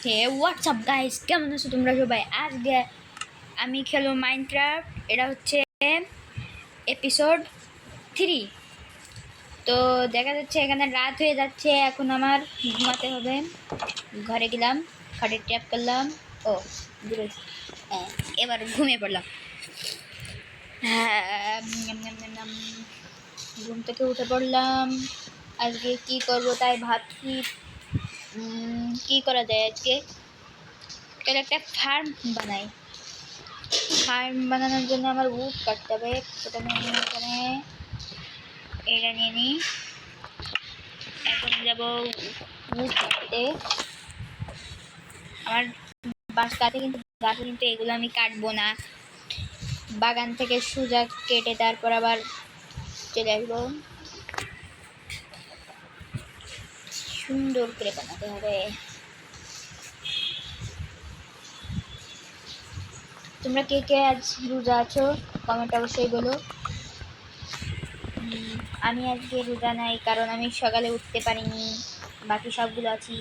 হে WhatsApp guys, কেমন আছো তোমরা সবাই? আজকে আমি খেলো মাইনক্রাফট। এটা হচ্ছে এপিসোড 3। তো দেখা যাচ্ছে এখানে রাত হয়ে যাচ্ছে, এখন আমার ঘুমাতে হবে। ঘরে গেলাম, খাটে ট্যাপ করলাম। ও দূরে, এবার ঘুমিয়ে পড়লাম। হ্যাঁ, ঘুম থেকে উঠে পড়লাম। আজকে কি করব তাই ভাবছি। কি করা যায় আজকে? তাহলে একটা ফার্ম বানাই। ফার্ম বানানোর জন্য আমার উড কাটতে হবে। প্রথমে আমি এখানে এটা নিয়ে নিই। এখন যাব উড কাটতে। আমার বাঁশ কাটে, কিন্তু গাছে কিন্তু এগুলো আমি কাটবো না। বাগান থেকে সোজা কেটে তারপর আবার চলে আসবো। সুন্দর করে বানাতে হবে। তোমরা কে কে আজ রোজা আছো কমেন্ট অবশ্যই বলো। আমি আজকে রোজা নাই, কারণ আমি সকালে উঠতে পারিনি। বাকি সবগুলো আছি।